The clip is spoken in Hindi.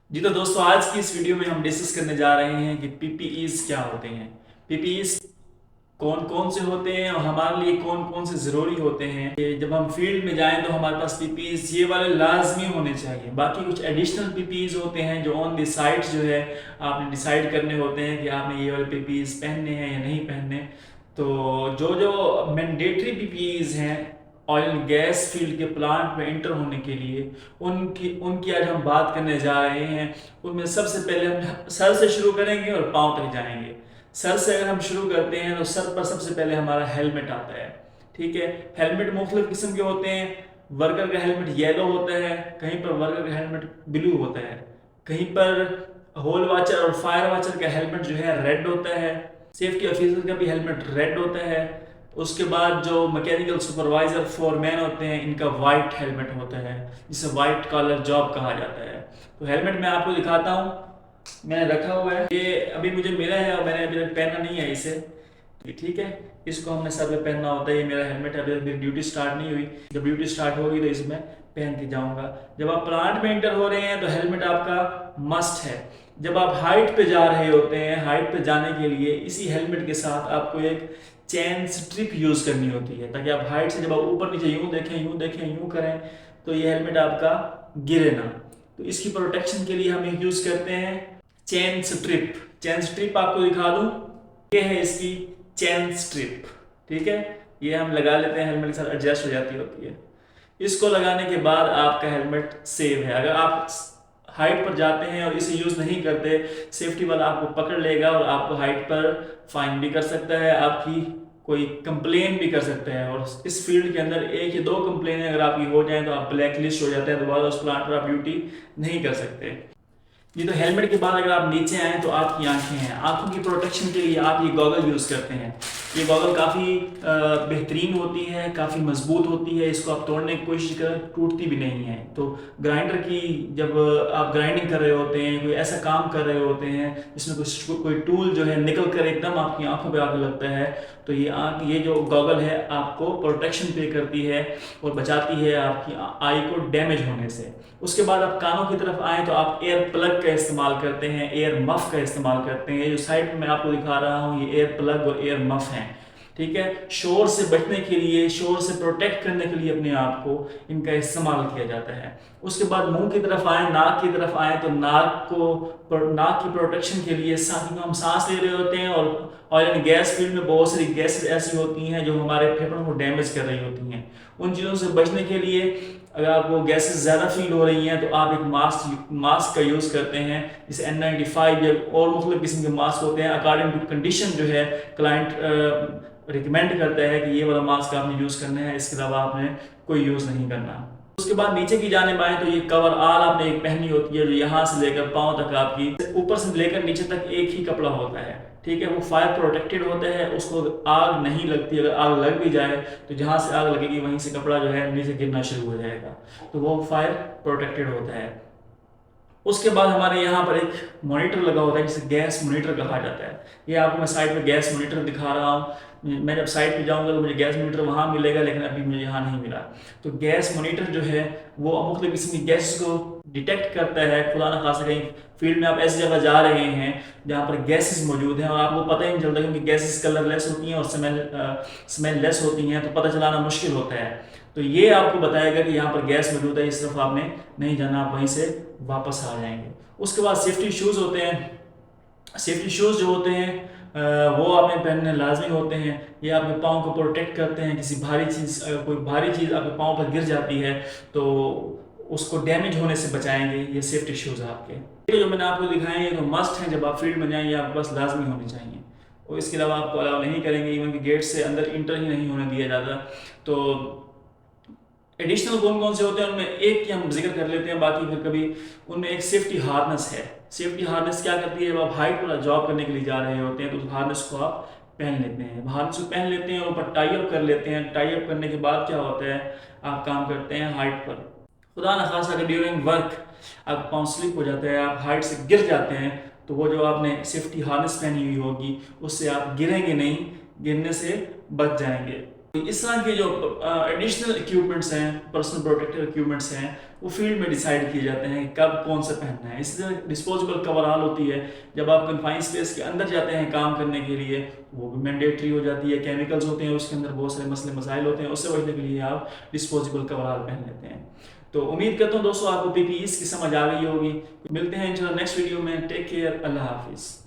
जी तो दोस्तों, आज की इस वीडियो में हम डिस्कस करने जा रहे हैं कि पीपीईज क्या होते हैं। पीपीईज कौन कौन से होते हैं और हमारे लिए कौन कौन से ज़रूरी होते हैं। कि जब हम फील्ड में जाएं तो हमारे पास पीपीईज ये वाले लाजमी होने चाहिए। बाकी कुछ एडिशनल पीपीईज होते हैं जो ऑन द साइट जो है आपने डिसाइड करने होते हैं कि आपने ये वाले पीपीईज पहनने हैं या नहीं पहनने। तो जो जो मैंडेटरी पीपीईज हैं ऑयल एंड गैस फील्ड के प्लांट में एंटर होने के लिए, उनकी उनकी आज हम बात करने जा रहे हैं। उनमें सबसे पहले हम सर से शुरू करेंगे और पाँव तक जाएंगे। सर से अगर हम शुरू करते हैं तो सर पर सबसे पहले हमारा हेलमेट आता है। ठीक है, हेलमेट मुख्तलिफ किस्म के होते हैं। वर्कर का हेलमेट येलो होता है, कहीं पर वर्कर का हेलमेट ब्लू होता है, कहीं पर होल वाचर और फायर वाचर का हेलमेट जो है रेड होता है, सेफ्टी ऑफिसर का भी हेलमेट रेड होता है। उसके बाद जो मैकेनिकल सुपरवाइजर फोरमैन होते हैं इनका वाइट हेलमेट होता है, जिसे वाइट कॉलर जॉब कहा जाता है। तो हेलमेट मैं आपको दिखाता हूँ, मैंने रखा हुआ है, ये अभी मुझे मिला है और मैंने अभी तक पहना नहीं है इसे। ठीक है, इसको हमने सर पे पहनना होता है। ये मेरा हेलमेट है, अभी तक मेरी ड्यूटी स्टार्ट नहीं हुई। जब ड्यूटी स्टार्ट होगी तो इसमें पहन के जाऊंगा। जब आप प्लांट में एंटर हो रहे हैं तो हेलमेट आपका मस्ट है। जब आप हाइट पे जा रहे होते हैं, हाइट पे जाने के लिए इसी हेलमेट के साथ आपको एक चैन स्ट्रिप यूज करनी होती है, ताकि आप हाइट से जब आप ऊपर नीचे यूं देखें यूं करें तो ये हेलमेट आपका गिरे ना। तो इसकी प्रोटेक्शन के लिए हम यूज करते हैं चैन स्ट्रिप। चैन स्ट्रिप आपको दिखा दूं, ये है इसकी चैन स्ट्रिप। ठीक है, ये हम लगा लेते हैं, हेलमेट के साथ एडजस्ट हो जाती होती है। इसको लगाने के बाद आपका हेलमेट सेव है। अगर आप हाइट पर जाते हैं और इसे यूज नहीं करते, सेफ्टी वाला आपको पकड़ लेगा और आपको हाइट पर फाइन भी कर सकता है, आपकी कोई कंप्लेन भी कर सकता है। और इस फील्ड के अंदर एक या दो कंप्लेन अगर आपकी हो जाए तो आप ब्लैक लिस्ट हो जाते हैं, दोबारा उस प्लांट पर आप ड्यूटी नहीं कर सकते। ये तो हेलमेट के बाद अगर आप नीचे आए तो आपकी आंखें हैं, आंखों की प्रोटेक्शन के लिए आप ये गॉगल यूज़ करते हैं। ये गॉगल काफ़ी बेहतरीन होती है, काफ़ी मजबूत होती है। इसको आप तोड़ने की कोशिश करें, टूटती भी नहीं है। तो ग्राइंडर की जब आप ग्राइंडिंग कर रहे होते हैं, कोई ऐसा काम कर रहे होते हैं जिसमें कोई टूल जो है निकल कर एकदम आपकी आंखों पे आके लगता है, तो ये जो गॉगल है आपको प्रोटेक्शन पे करती है और बचाती है आपकी आई को डैमेज होने से। उसके बाद आप कानों की तरफ आए तो आप एयर प्लग का इस्तेमाल करते हैं, एयर मफ का इस्तेमाल करते हैं। ये जो साइड में मैं आपको दिखा रहा हूँ ये एयर प्लग और एयर मफ हैं। ठीक है, शोर से बचने के लिए, शोर से प्रोटेक्ट करने के लिए अपने आप को इनका इस्तेमाल किया जाता है। उसके बाद मुंह की तरफ आए, नाक की तरफ आए तो नाक की प्रोटेक्शन के लिए हम सांस ले रहे होते हैं और ऑयल एंड गैस फील्ड में बहुत सारी गैसेस ऐसी होती हैं जो हमारे फेफड़ों को डैमेज कर रही होती हैं। उन चीज़ों से बचने के लिए अगर आपको गैसेस ज़्यादा फील हो रही हैं तो आप एक मास्क का यूज़ करते हैं, जैसे N95 या और मुख्तलिफ किस्म के मास्क होते हैं। अकॉर्डिंग टू कंडीशन जो है क्लाइंट रिकमेंड करता है कि ये वाला मास्क आपने यूज़ करना है, इसके अलावा आपने कोई यूज़ नहीं करना। उसके बाद नीचे की जाने आए तो ये कवर ऑल आपने एक पहनी होती है जो यहाँ से लेकर पाँव तक आपकी ऊपर से लेकर नीचे तक एक ही कपड़ा होता है। ठीक है, वो फायर प्रोटेक्टेड होता है, उसको आग नहीं लगती। अगर आग लग भी जाए तो जहाँ से आग लगेगी वहीं से कपड़ा जो है नीचे गिरना शुरू हो जाएगा, तो वो फायर प्रोटेक्टेड होता है। उसके बाद हमारे यहाँ पर एक मॉनिटर लगा होता है जिसे गैस मॉनिटर कहा जाता है। ये आपको मैं साइड पे गैस मॉनिटर दिखा रहा हूँ। मैं जब साइड पे जाऊँगा तो मुझे गैस मॉनिटर वहाँ मिलेगा, लेकिन अभी मुझे यहाँ नहीं मिला। तो गैस मॉनिटर जो है वो मुख्तलिफ किस्म की गैस को डिटेक्ट करता है। खुदा न खासा कहीं फील्ड में आप ऐसी जगह जा रहे हैं जहाँ पर गैसेस मौजूद हैं और आपको पता ही नहीं चलता, क्योंकि गैसेस कलरलेस होती हैं और स्मेल लेस होती हैं, तो पता चलाना मुश्किल होता है। तो ये आपको बताएगा कि यहाँ पर गैस मौजूद है, इस तरफ आपने नहीं जाना, आप वहीं से वापस आ जाएंगे। उसके बाद सेफ्टी शूज़ होते हैं। सेफ्टी शूज़ जो होते हैं वो आपने पहनने लाजमी होते हैं। ये आपके पाँव को प्रोटेक्ट करते हैं। किसी भारी चीज़, अगर कोई भारी चीज़ आपके पाँव पर गिर जाती है तो उसको डैमेज होने से बचाएंगे ये सेफ्टी शूज़ आपके। ये जो मैंने आपको दिखाए हैं तो मस्ट हैं, जब आप फील्ड में जाएंगे आपके पास लाजमी होने चाहिए, और इसके अलावा आपको अलाउ नहीं करेंगे, इवन कि गेट से अंदर इंटर ही नहीं होने दिया जाता। तो एडिशनल कौन कौन से होते हैं उनमें एक की हम जिक्र कर लेते हैं, बाकी फिर कभी उनमें एक सेफ्टी हार्नेस है। सेफ्टी हार्नेस क्या करती है, जब आप हाइट पर जॉब करने के लिए जा रहे होते हैं तो उस हार्नेस को आप पहन लेते हैं, हार्नेस को पहन लेते हैं और ऊपर टाई अप कर लेते हैं। टाई अप करने के बाद क्या होता है, आप काम करते हैं हाइट पर। खुदा न खासा अगर ड्यूरिंग वर्क आप पाँव स्लिप हो जाता है, आप हाइट से गिर जाते हैं, तो वो जो आपने सेफ्टी हार्नेस पहनी हुई होगी उससे आप गिरेंगे नहीं, गिरने से बच जाएंगे। इस तरह के जो एडिशनल इक्विपमेंट्स हैं, पर्सनल प्रोटेक्टिव इक्विपमेंट्स हैं, वो फील्ड में डिसाइड किए जाते हैं कि कब कौन सा पहनना है। इसी तरह डिस्पोजेबल कवरऑल होती है, जब आप कन्फाइंड स्पेस के अंदर जाते हैं काम करने के लिए वो भी मैंडेटरी हो जाती है। केमिकल्स होते हैं उसके अंदर, बहुत सारे मसले मसाइल होते हैं, उससे बचने के लिए आप डिस्पोजेबल कवरऑल पहन लेते हैं। तो उम्मीद करता हूँ दोस्तों आपको पीपीईज की समझ आ गई होगी। मिलते हैं इंशाल्लाह नेक्स्ट वीडियो में। टेक केयर, अल्लाह हाफिज़।